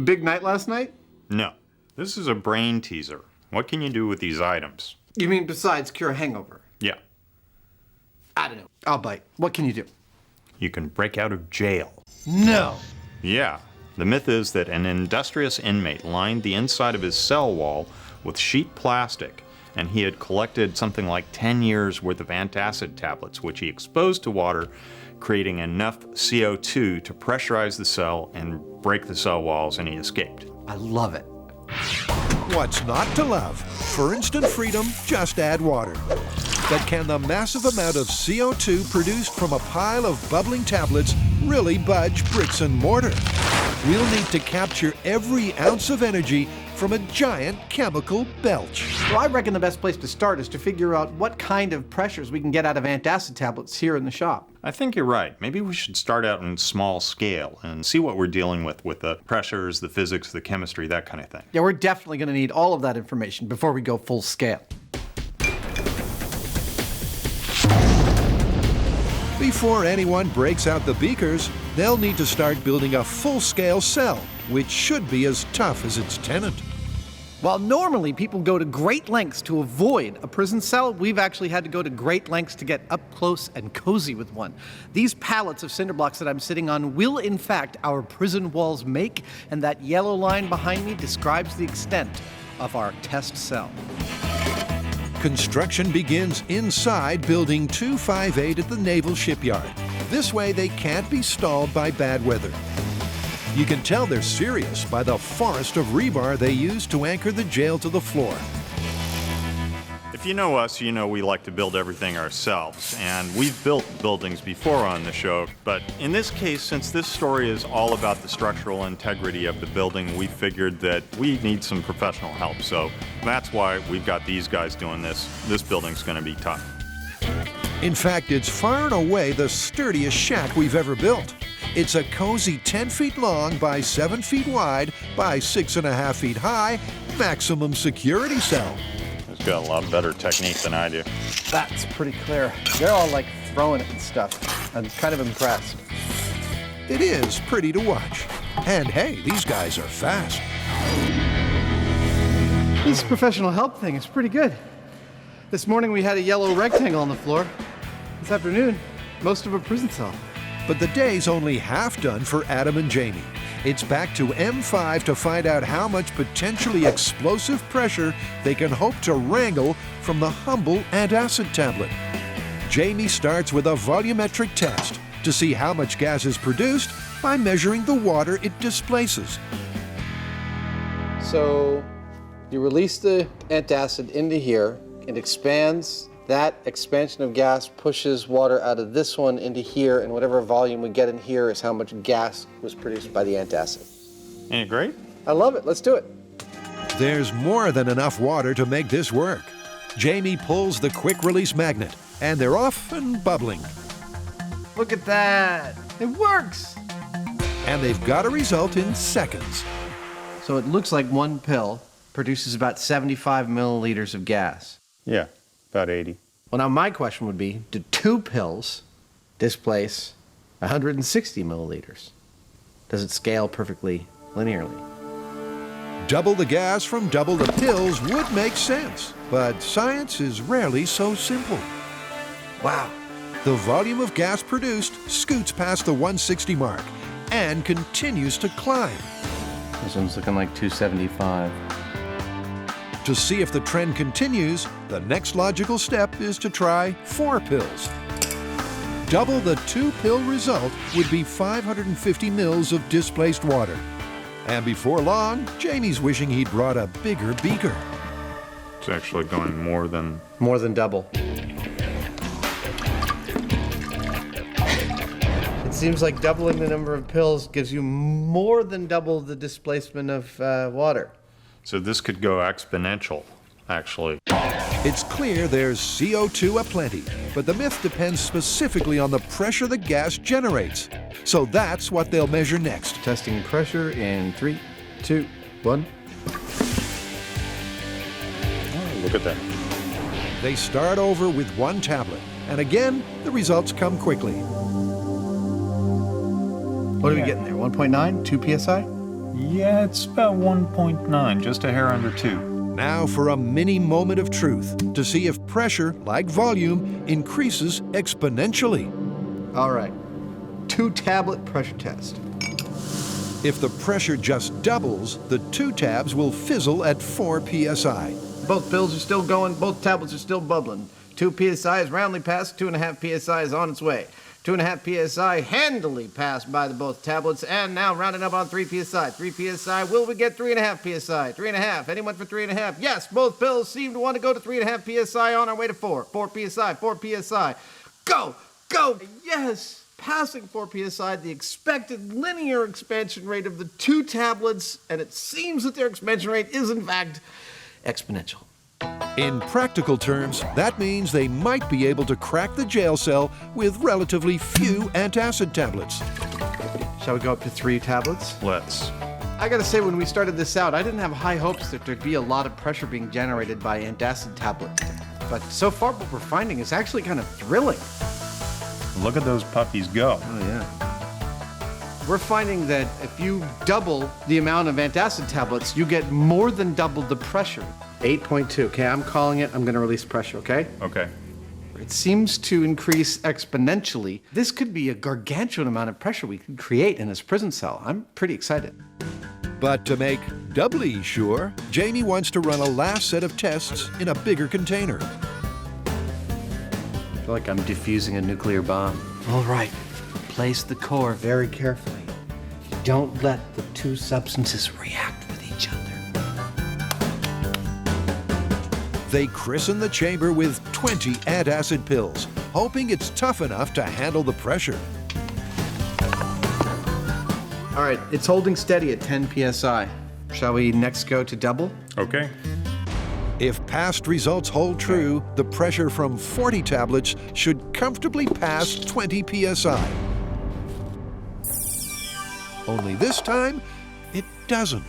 big night last night? No. This is a brain teaser. What can you do with these items? You mean besides cure a hangover? Yeah. I don't know. I'll bite. What can you do? You can break out of jail. No. Yeah. The myth is that an industrious inmate lined the inside of his cell wall with sheet plastic, and he had collected something like 10 years worth of antacid tablets, which he exposed to water, creating enough CO2 to pressurize the cell and break the cell walls, and he escaped. I love it. What's not to love? For instant freedom, just add water. But can the massive amount of CO2 produced from a pile of bubbling tablets really budge bricks and mortar? We'll need to capture every ounce of energy from a giant chemical belch. Well, I reckon the best place to start is to figure out what kind of pressures we can get out of antacid tablets here in the shop. I think you're right. Maybe we should start out in small scale and see what we're dealing with the pressures, the physics, the chemistry, that kind of thing. Yeah, we're definitely going to need all of that information before we go full scale. Before anyone breaks out the beakers, they'll need to start building a full-scale cell, which should be as tough as its tenant. While normally people go to great lengths to avoid a prison cell, we've actually had to go to great lengths to get up close and cozy with one. These pallets of cinder blocks that I'm sitting on will, in fact, our prison walls make, and that yellow line behind me describes the extent of our test cell. Construction begins inside Building 258 at the Naval Shipyard. This way they can't be stalled by bad weather. You can tell they're serious by the forest of rebar they use to anchor the jail to the floor. If you know us, you know we like to build everything ourselves, and we've built buildings before on the show, but in this case, since this story is all about the structural integrity of the building, we figured that we need some professional help, so that's why we've got these guys doing this. This building's going to be tough. In fact, it's far and away the sturdiest shack we've ever built. It's a cozy 10 feet long by 7 feet wide by 6.5 feet high maximum security cell. He's got a lot better technique than I do. That's pretty clear. They're all like throwing it and stuff. I'm kind of impressed. It is pretty to watch. And hey, these guys are fast. This professional help thing is pretty good. This morning we had a yellow rectangle on the floor. This afternoon, most of a prison cell. But the day's only half done for Adam and Jamie. It's back to M5 to find out how much potentially explosive pressure they can hope to wrangle from the humble antacid tablet. Jamie starts with a volumetric test to see how much gas is produced by measuring the water it displaces. So you release the antacid into here, it expands. That expansion of gas pushes water out of this one into here, and whatever volume we get in here is how much gas was produced by the antacid. Ain't it great? I love it. Let's do it. There's more than enough water to make this work. Jamie pulls the quick release magnet, and they're off and bubbling. Look at that. It works. And they've got a result in seconds. So it looks like one pill produces about 75 milliliters of gas. Yeah, about 80. Well, now my question would be, do 2 pills displace 160 milliliters? Does it scale perfectly linearly? Double the gas from double the pills would make sense, but science is rarely so simple. Wow. The volume of gas produced scoots past the 160 mark and continues to climb. This one's looking like 275. To see if the trend continues, the next logical step is to try 4 pills. Double the 2-pill result would be 550 mils of displaced water. And before long, Jamie's wishing he'd brought a bigger beaker. It's actually going more than double. It seems like doubling the number of pills gives you more than double the displacement of water. So this could go exponential, actually. It's clear there's CO2 aplenty, but the myth depends specifically on the pressure the gas generates. So that's what they'll measure next. Testing pressure in 3, 2, 1. Oh, look at that. They start over with 1 tablet, and again, the results come quickly. What are we getting there? 1.9? 2 psi? Yeah, it's about 1.9, just a hair under 2. Now for a mini moment of truth to see if pressure, like volume, increases exponentially. All right, 2-tablet pressure test. If the pressure just doubles, the 2 tabs will fizzle at 4 psi. Both pills are still going, both tablets are still bubbling. 2 psi is roundly passed, 2.5 psi is on its way. 2.5 psi handily passed by the both tablets, and now rounding up on 3 psi. 3 psi, will we get 3.5 psi? 3.5, anyone for 3.5? Yes, both pills seem to want to go to 3.5 psi on our way to 4. 4 psi, 4 psi. Go, go, yes! Passing 4 psi, the expected linear expansion rate of the 2 tablets, and it seems that their expansion rate is in fact exponential. In practical terms, that means they might be able to crack the jail cell with relatively few antacid tablets. Shall we go up to 3 tablets? Let's. I gotta say, when we started this out, I didn't have high hopes that there'd be a lot of pressure being generated by antacid tablets. But so far, what we're finding is actually kind of thrilling. Look at those puppies go. Oh, yeah. We're finding that if you double the amount of antacid tablets, you get more than double the pressure. 8.2, okay, I'm calling it. I'm gonna release pressure, okay? Okay. It seems to increase exponentially. This could be a gargantuan amount of pressure we could create in this prison cell. I'm pretty excited. But to make doubly sure, Jamie wants to run a last set of tests in a bigger container. I feel like I'm defusing a nuclear bomb. All right, place the core very carefully. Don't let the 2 substances react with each other. They christen the chamber with 20 antacid pills, hoping it's tough enough to handle the pressure. All right, it's holding steady at 10 psi. Shall we next go to double? Okay. If past results hold true, the pressure from 40 tablets should comfortably pass 20 psi. Only this time, it doesn't.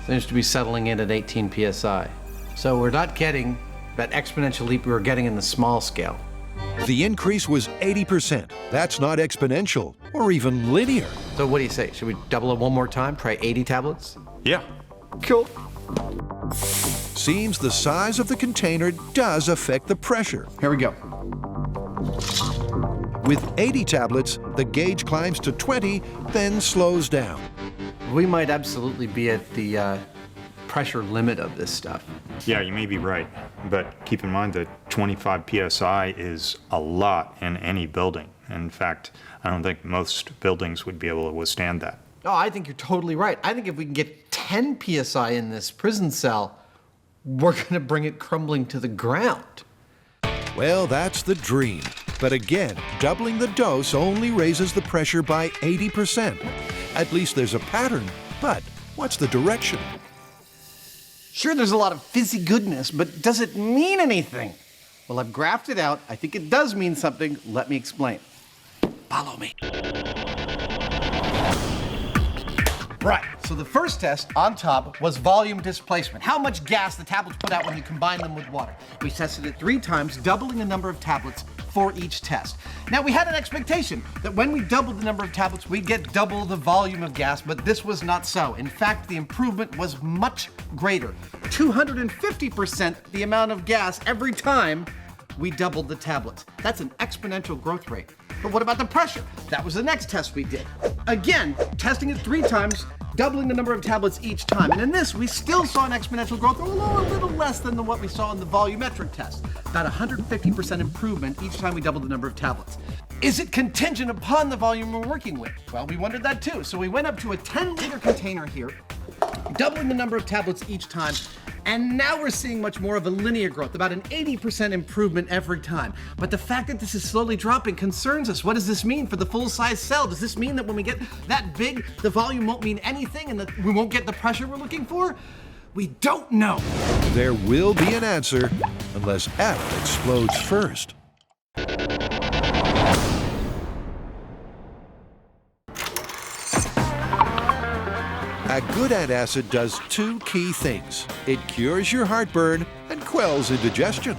Seems to be settling in at 18 psi. So we're not getting that exponential leap we were getting in the small scale. The increase was 80%. That's not exponential or even linear. So what do you say? Should we double it one more time? Try 80 tablets? Yeah. Cool. Seems the size of the container does affect the pressure. Here we go. With 80 tablets, the gauge climbs to 20, then slows down. We might absolutely be at the pressure limit of this stuff. Yeah, you may be right. But keep in mind that 25 psi is a lot in any building. In fact, I don't think most buildings would be able to withstand that. Oh, I think you're totally right. I think if we can get 10 psi in this prison cell, we're gonna bring it crumbling to the ground. Well, that's the dream. But again, doubling the dose only raises the pressure by 80%. At least there's a pattern, but what's the direction? Sure, there's a lot of fizzy goodness, but does it mean anything? Well, I've graphed it out. I think it does mean something. Let me explain. Follow me. Right, so the first test on top was volume displacement. How much gas the tablets put out when you combine them with water. We tested it 3 times, doubling the number of tablets for each test. Now, we had an expectation that when we doubled the number of tablets, we'd get double the volume of gas, but this was not so. In fact, the improvement was much greater. 250% the amount of gas every time we doubled the tablets. That's an exponential growth rate. But what about the pressure? That was the next test we did. Again, testing it 3 times, doubling the number of tablets each time. And in this, we still saw an exponential growth, although a little less than what we saw in the volumetric test. About 150% improvement each time we doubled the number of tablets. Is it contingent upon the volume we're working with? Well, we wondered that too. So we went up to a 10-liter container here, doubling the number of tablets each time, and now we're seeing much more of a linear growth, about an 80% improvement every time. But the fact that this is slowly dropping concerns us. What does this mean for the full-size cell? Does this mean that when we get that big, the volume won't mean anything and that we won't get the pressure we're looking for? We don't know. There will be an answer unless Adam explodes first. A good antacid does 2 key things. It cures your heartburn and quells indigestion.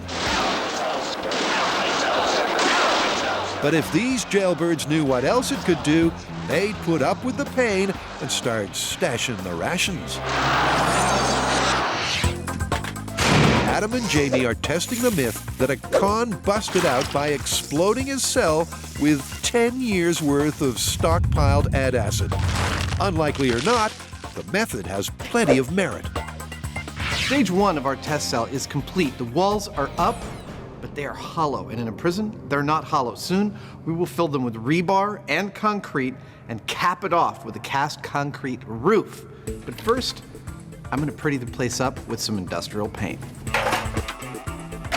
But if these jailbirds knew what else it could do, they'd put up with the pain and start stashing the rations. Adam and Jamie are testing the myth that a con busted out by exploding his cell with 10 years worth of stockpiled antacid. Unlikely or not, the method has plenty of merit. Stage 1 of our test cell is complete. The walls are up, but they are hollow. And in a prison, they're not hollow. Soon, we will fill them with rebar and concrete and cap it off with a cast concrete roof. But first, I'm gonna pretty the place up with some industrial paint.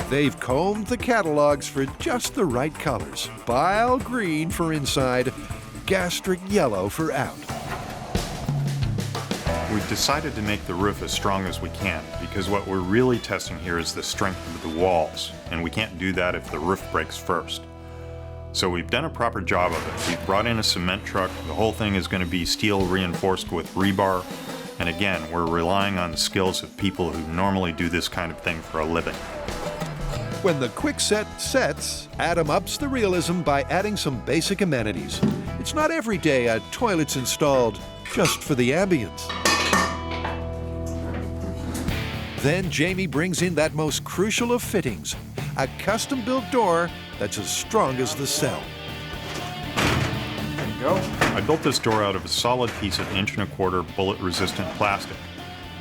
They've combed the catalogs for just the right colors. Bile green for inside, gastric yellow for out. We've decided to make the roof as strong as we can because what we're really testing here is the strength of the walls, and we can't do that if the roof breaks first. So we've done a proper job of it. We've brought in a cement truck. The whole thing is going to be steel reinforced with rebar. And again, we're relying on the skills of people who normally do this kind of thing for a living. When the quickset sets, Adam ups the realism by adding some basic amenities. It's not every day a toilet's installed just for the ambience. Then Jamie brings in that most crucial of fittings, a custom-built door that's as strong as the cell. There you go. I built this door out of a solid piece of 1.25 inch bullet-resistant plastic.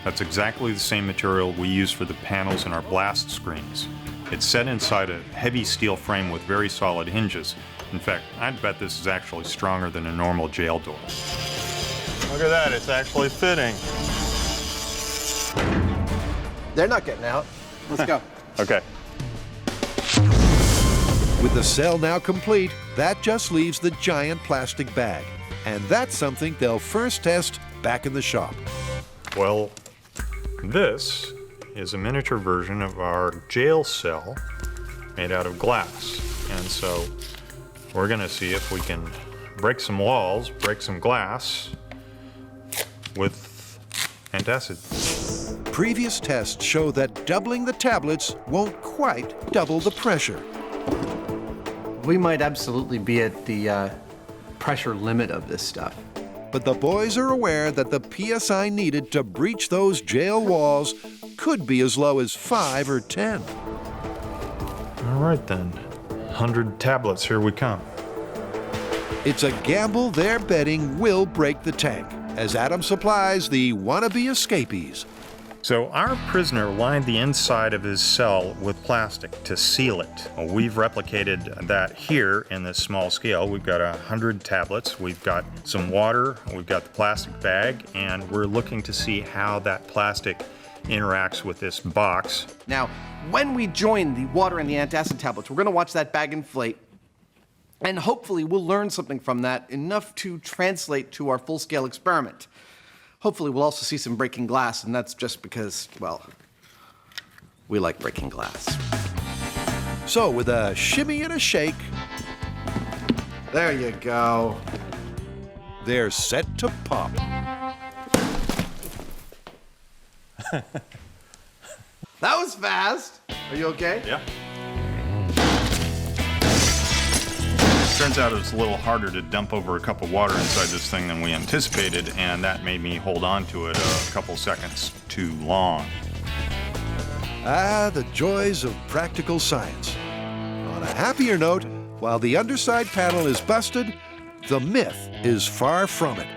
That's exactly the same material we use for the panels in our blast screens. It's set inside a heavy steel frame with very solid hinges. In fact, I'd bet this is actually stronger than a normal jail door. Look at that, it's actually fitting. They're not getting out. Let's go. Okay. With the cell now complete, that just leaves the giant plastic bag. And that's something they'll first test back in the shop. Well, this is a miniature version of our jail cell made out of glass. And so we're gonna see if we can break some walls, break some glass with antacid. Previous tests show that doubling the tablets won't quite double the pressure. We might absolutely be at the pressure limit of this stuff. But the boys are aware that the PSI needed to breach those jail walls could be as low as 5 or 10. All right then, 100 tablets, here we come. It's a gamble they're betting will break the tank, as Adam supplies the wannabe escapees. So our prisoner lined the inside of his cell with plastic to seal it. Well, we've replicated that here in this small scale. We've got 100 tablets, we've got some water, we've got the plastic bag, and we're looking to see how that plastic interacts with this box. Now, when we join the water and the antacid tablets, we're gonna watch that bag inflate, and hopefully we'll learn something from that, enough to translate to our full-scale experiment. Hopefully we'll also see some breaking glass, and that's just because, well, we like breaking glass. So with a shimmy and a shake, There you go. they're set to pop. That was fast. Are you okay? Yeah. Turns out it's a little harder to dump over a cup of water inside this thing than we anticipated, and that made me hold on to it a couple seconds too long. Ah, the joys of practical science. On a happier note, while the underside panel is busted, the myth is far from it.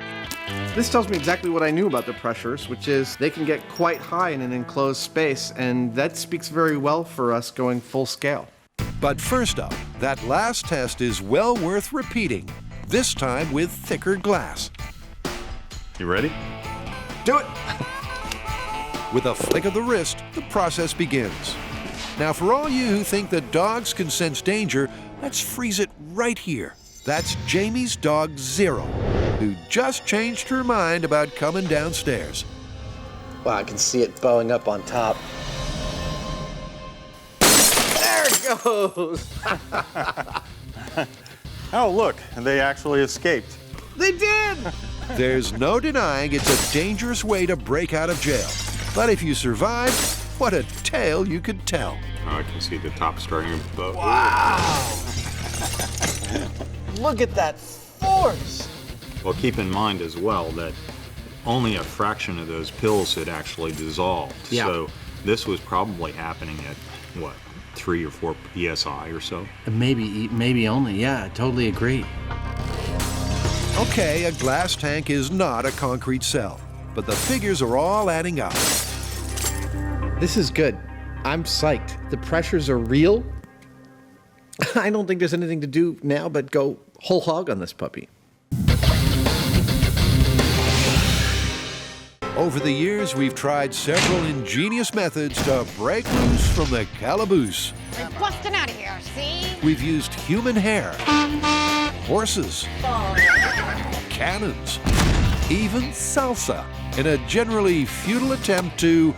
This tells me exactly what I knew about the pressures, which is they can get quite high in an enclosed space, and that speaks very well for us going full scale. But first up, that last test is well worth repeating, this time with thicker glass. You ready? Do it! With a flick of the wrist, the process begins. Now, for all you who think that dogs can sense danger, let's freeze it right here. That's Jamie's dog, Zero, who just changed her mind about coming downstairs. Wow, I can see it bowing up on top. There it goes! Oh, look, they actually escaped. They did! There's no denying it's a dangerous way to break out of jail. But if you survive, what a tale you could tell. Oh, I can see the top starting to bow. Wow! look at that force. Well, keep in mind as well that only a fraction of those pills had actually dissolved. Yeah. So this was probably happening at, what, 3 or 4 psi or so? Maybe only, yeah, I totally agree. Okay, a glass tank is not a concrete cell, but the figures are all adding up. This is good. I'm psyched. The pressures are real. I don't think there's anything to do now but go whole hog on this puppy. Over the years, we've tried several ingenious methods to break loose from the calaboose. We're busting out of here, see? We've used human hair, horses, cannons, even salsa, in a generally futile attempt to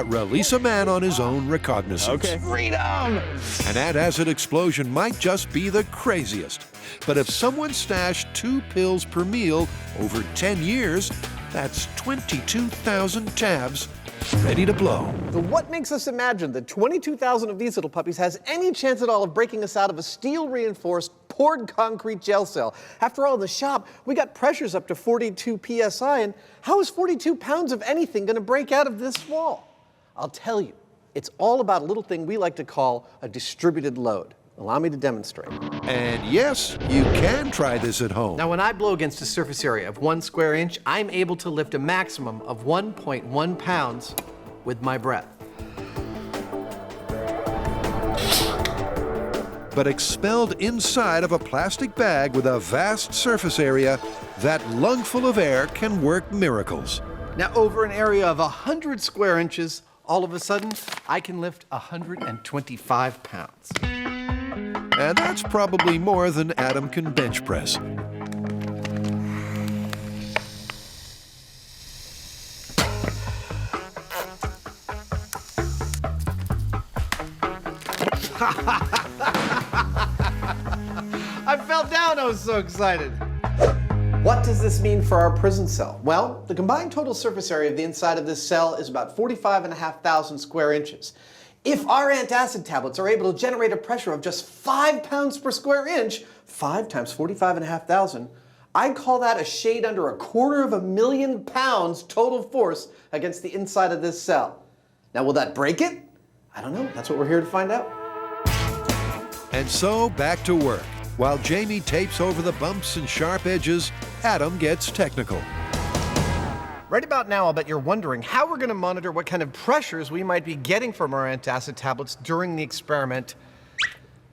release a man on his own recognizance. Okay. Freedom! An antacid explosion might just be the craziest. But if someone stashed 2 pills per meal over 10 years, that's 22,000 tabs ready to blow. So what makes us imagine that 22,000 of these little puppies has any chance at all of breaking us out of a steel-reinforced, poured concrete jail cell? After all, in the shop, we got pressures up to 42 psi, and how is 42 pounds of anything going to break out of this wall? I'll tell you, it's all about a little thing we like to call a distributed load. Allow me to demonstrate. And yes, you can try this at home. Now, when I blow against a surface area of 1 square inch, I'm able to lift a maximum of 1.1 pounds with my breath. But expelled inside of a plastic bag with a vast surface area, that lungful of air can work miracles. Now, over an area of 100 square inches, all of a sudden, I can lift 125 pounds. And that's probably more than Adam can bench press. I fell down, I was so excited. What does this mean for our prison cell? Well, the combined total surface area of the inside of this cell is about 45,500 square inches. If our antacid tablets are able to generate a pressure of just 5 pounds per square inch, 5 times 45,500, I'd call that a shade under 250,000 pounds total force against the inside of this cell. Now, will that break it? I don't know. That's what we're here to find out. And so back to work. While Jamie tapes over the bumps and sharp edges, Adam gets technical. Right about now, I'll bet you're wondering how we're going to monitor what kind of pressures we might be getting from our antacid tablets during the experiment.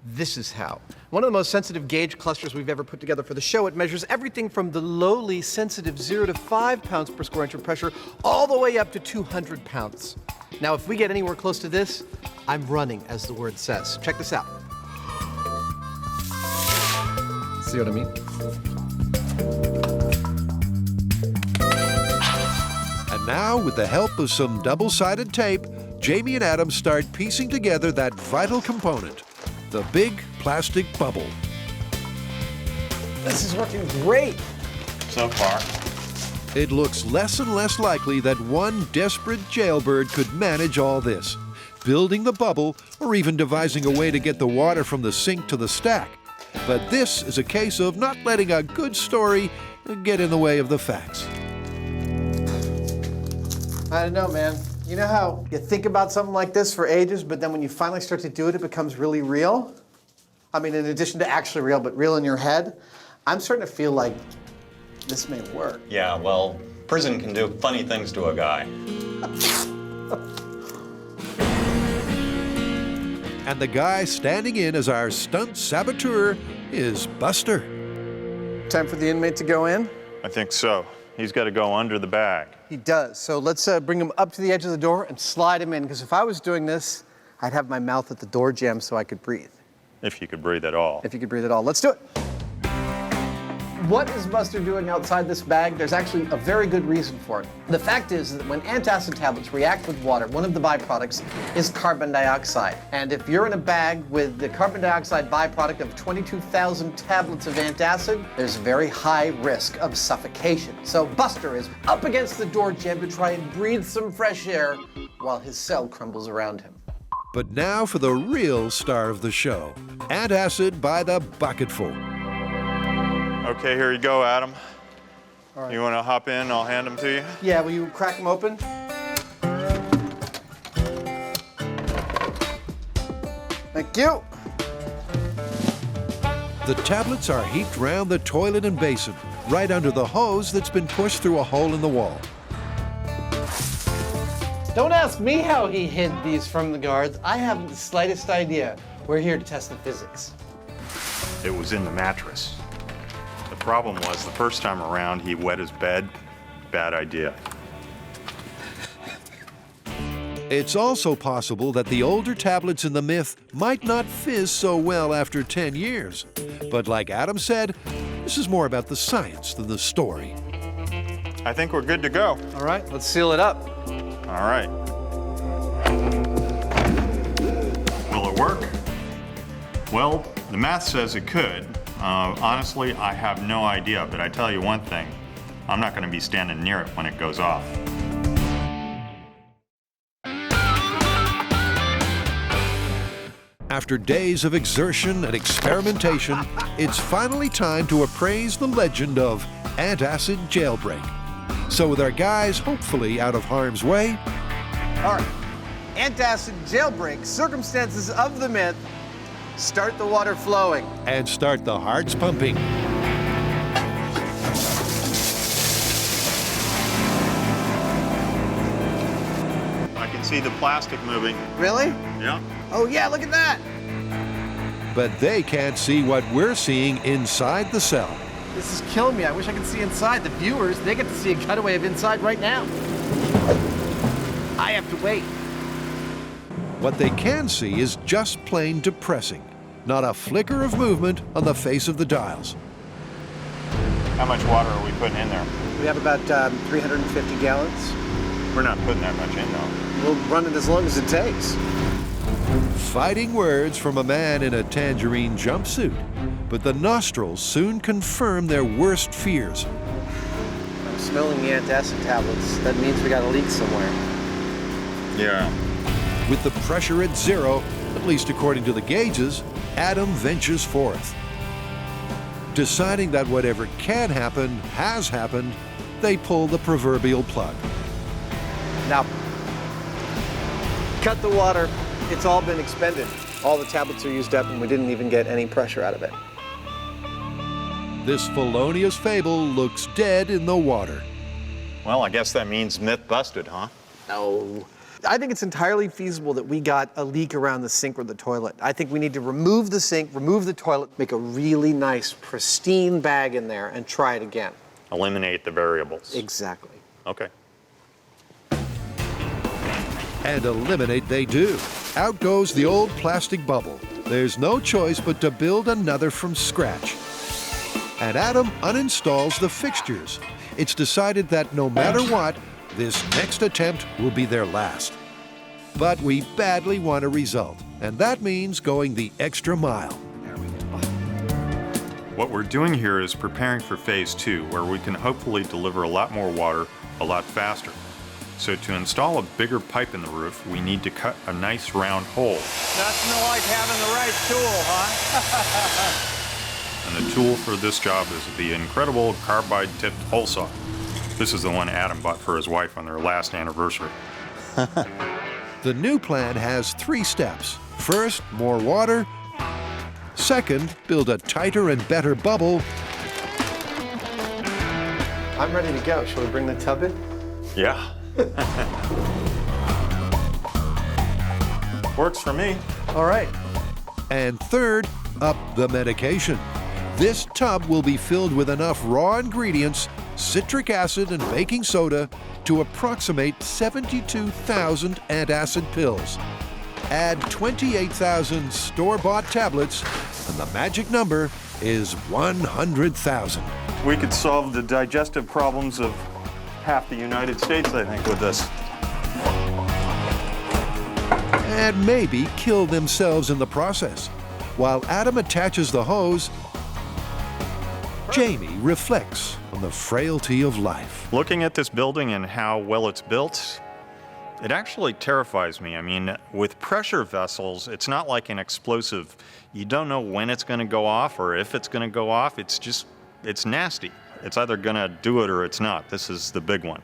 This is how. One of the most sensitive gauge clusters we've ever put together for the show. It measures everything from the lowly sensitive 0 to 5 pounds per square inch of pressure all the way up to 200 pounds. Now, if we get anywhere close to this, I'm running, as the word says. Check this out. See what I mean? And now, with the help of some double-sided tape, Jamie and Adam start piecing together that vital component, the big plastic bubble. This is working great. So far. It looks less and less likely that one desperate jailbird could manage all this, building the bubble or even devising a way to get the water from the sink to the stack. But this is a case of not letting a good story get in the way of the facts. I don't know, man. You know how you think about something like this for ages, but then when you finally start to do it, it becomes really real? I mean, in addition to actually real, but real in your head? I'm starting to feel like this may work. Yeah, well, prison can do funny things to a guy. And the guy standing in as our stunt saboteur is Buster. Time for the inmate to go in? I think so. He's got to go under the bag. He does. So let's bring him up to the edge of the door and slide him in, because if I was doing this, I'd have my mouth at the door jamb so I could breathe. If you could breathe at all. If you could breathe at all. Let's do it. What is Buster doing outside this bag? There's actually a very good reason for it. The fact is that when antacid tablets react with water, one of the byproducts is carbon dioxide. And if you're in a bag with the carbon dioxide byproduct of 22,000 tablets of antacid, there's a very high risk of suffocation. So Buster is up against the door jamb to try and breathe some fresh air while his cell crumbles around him. But now for the real star of the show, antacid by the bucketful. Okay, here you go, Adam. All right. You want to hop in? I'll hand them to you. Yeah, will you crack them open? Thank you. The tablets are heaped round the toilet and basin, right under the hose that's been pushed through a hole in the wall. Don't ask me how he hid these from the guards. I haven't the slightest idea. We're here to test the physics. It was in the mattress. The problem was the first time around he wet his bed. Bad idea. It's also possible that the older tablets in the myth might not fizz so well after 10 years. But like Adam said, this is more about the science than the story. I think we're good to go. All right, let's seal it up. All right. Will it work? Well, the math says it could. Honestly, I have no idea, but I tell you one thing, I'm not going to be standing near it when it goes off. After days of exertion and experimentation, it's finally time to appraise the legend of Antacid jailbreak. So with our guys hopefully out of harm's way, All right. Antacid jailbreak, circumstances of the myth. Start the water flowing. and start the hearts pumping. I can see the plastic moving. Really? Yeah. Oh yeah, look at that. But they can't see what we're seeing inside the cell. This is killing me. I wish I could see inside. The viewers, they get to see a cutaway of inside right now. I have to wait. What they can see is just plain depressing. Not a flicker of movement on the face of the dials. How much water are we putting in there? We have about 350 gallons. We're not putting that much in, though. We'll run it as long as it takes. Fighting words from a man in a tangerine jumpsuit. But the nostrils soon confirm their worst fears. I'm smelling the antacid tablets. That means we got a leak somewhere. Yeah. With the pressure at zero, at least according to the gauges, Adam ventures forth. Deciding that whatever can happen has happened, they pull the proverbial plug. Now, cut the water. It's all been expended. All the tablets are used up and we didn't even get any pressure out of it. This felonious fable looks dead in the water. Well, I guess that means myth busted, huh? No. I think it's entirely feasible that we got a leak around the sink or the toilet. I think we need to remove the sink, remove the toilet, make a really nice, pristine bag in there and try it again. Eliminate the variables. Exactly. Okay. And eliminate they do. Out goes the old plastic bubble. There's no choice but to build another from scratch. And Adam uninstalls the fixtures. It's decided that no matter what, this next attempt will be their last. But we badly want a result, and that means going the extra mile. What we're doing here is preparing for phase 2, where we can hopefully deliver a lot more water a lot faster. So to install a bigger pipe in the roof, we need to cut a nice round hole. Nothing like having the right tool, huh? And the tool for this job is the incredible carbide-tipped hole saw. This is the one Adam bought for his wife on their last anniversary. The new plan has 3 steps. First, more water. Second, build a tighter and better bubble. I'm ready to go. Shall we bring the tub in? Yeah. Works for me. All right. And third, up the medication. This tub will be filled with enough raw ingredients, citric acid and baking soda, to approximate 72,000 antacid pills. Add 28,000 store-bought tablets, and the magic number is 100,000. We could solve the digestive problems of half the United States, I think, with this. And maybe kill themselves in the process. While Adam attaches the hose, Jamie reflects on the frailty of life. Looking at this building and how well it's built, it actually terrifies me. I mean, with pressure vessels, it's not like an explosive. You don't know when it's going to go off or if it's going to go off. It's just it's nasty. It's either gonna do it or it's not. This is the big one.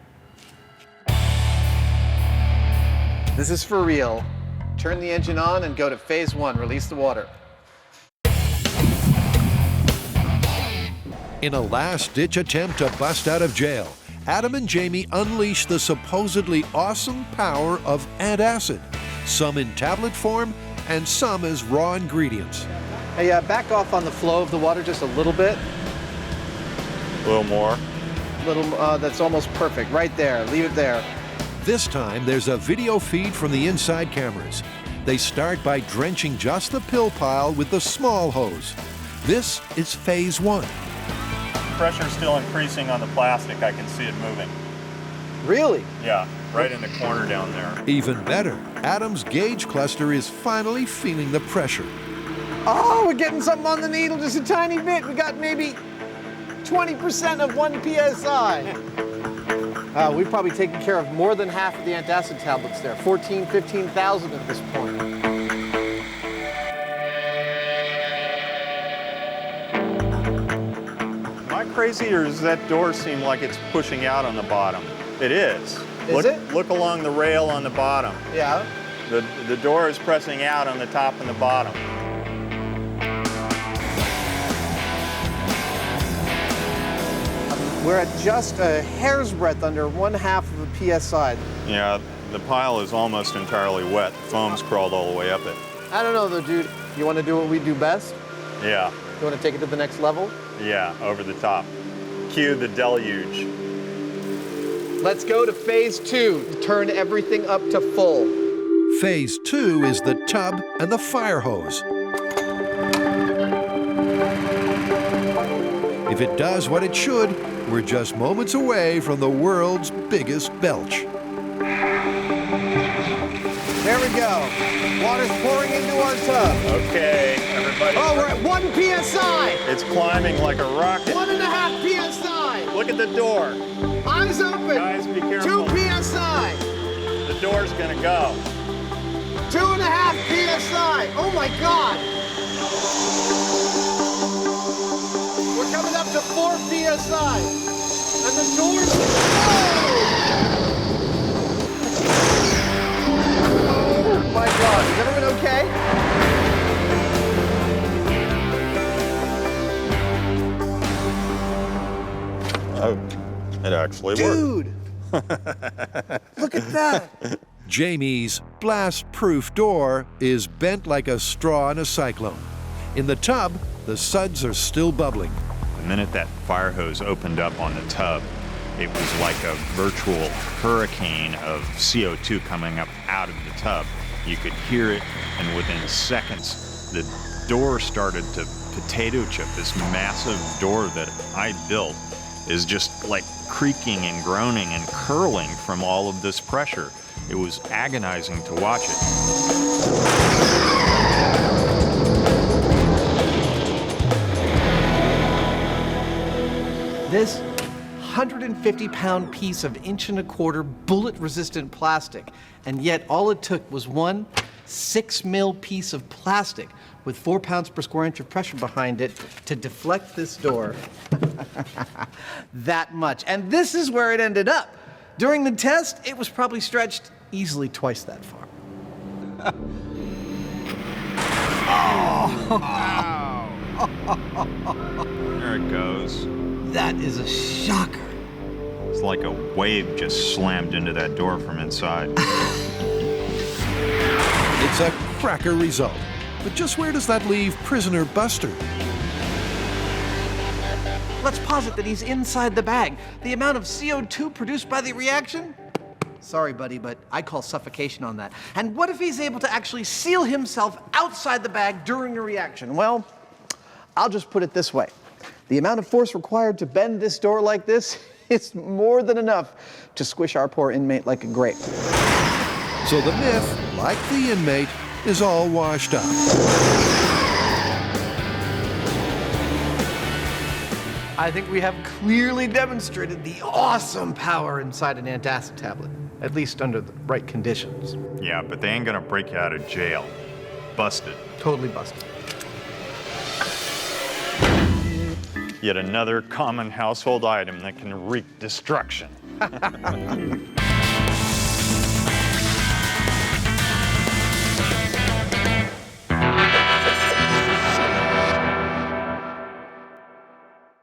This is for real. Turn the engine on and go to phase 1. Release the water. In a last-ditch attempt to bust out of jail, Adam and Jamie unleash the supposedly awesome power of antacid, some in tablet form and some as raw ingredients. Hey, back off on the flow of the water just a little bit. A little more. That's almost perfect. Right there. Leave it there. This time, there's a video feed from the inside cameras. They start by drenching just the pill pile with the small hose. This is phase 1. Pressure's still increasing on the plastic. I can see it moving. Really? Yeah, right in the corner down there. Even better, Adam's gauge cluster is finally feeling the pressure. Oh, we're getting something on the needle just a tiny bit. We got maybe 20% of 1 PSI. We've probably taken care of more than half of the antacid tablets there. 14, 15,000 at this point. Am I crazy, or does that door seem like it's pushing out on the bottom? It is. Is it? Look along the rail on the bottom. Yeah. The door is pressing out on the top and the bottom. We're at just a hair's breadth under 1/2 of a PSI. Yeah, the pile is almost entirely wet. The foam's crawled all the way up it. I don't know though, dude. You want to do what we do best? Yeah, You want to take it to the next level? yeah, over the top. Cue the deluge. Let's go to phase 2. Turn everything up to full. Phase 2 is the tub and the fire hose. If it does what it should, we're just moments away from the world's biggest belch. There we go. Water's pouring into our tub. Okay, everybody. Oh, we're at 1 PSI. It's climbing like a rocket. 1.5 PSI. Look at the door. Eyes open. Guys, be careful. 2 PSI. The door's gonna go. 2.5 PSI. Oh my God. We're coming up to 4 PSI. And the door's... Oh my God. Is everyone okay? Oh, it actually worked. Dude. Look at that. Jamie's blast-proof door is bent like a straw in a cyclone. In the tub, the suds are still bubbling. The minute that fire hose opened up on the tub, it was like a virtual hurricane of CO2 coming up out of the tub. You could hear it, and within seconds, the door started to potato chip. This massive door that I built is just like creaking and groaning and curling from all of this pressure. It was agonizing to watch it. This 150-pound piece of 1.25-inch bullet-resistant plastic, and yet all it took was one 6 mil piece of plastic with 4 pounds per square inch of pressure behind it to deflect this door that much. And this is where it ended up. During the test, it was probably stretched easily twice that far. There it goes. That is a shocker. It's like a wave just slammed into that door from inside. It's a cracker result. But just where does that leave prisoner Buster? Let's posit that he's inside the bag. The amount of CO2 produced by the reaction? Sorry, buddy, but I call suffocation on that. And what if he's able to actually seal himself outside the bag during a reaction? Well, I'll just put it this way. The amount of force required to bend this door like this is more than enough to squish our poor inmate like a grape. So the myth, like the inmate, is all washed up. I think we have clearly demonstrated the awesome power inside an antacid tablet, at least under the right conditions. Yeah, but they ain't gonna break you out of jail. Busted. Totally busted. Yet another common household item that can wreak destruction.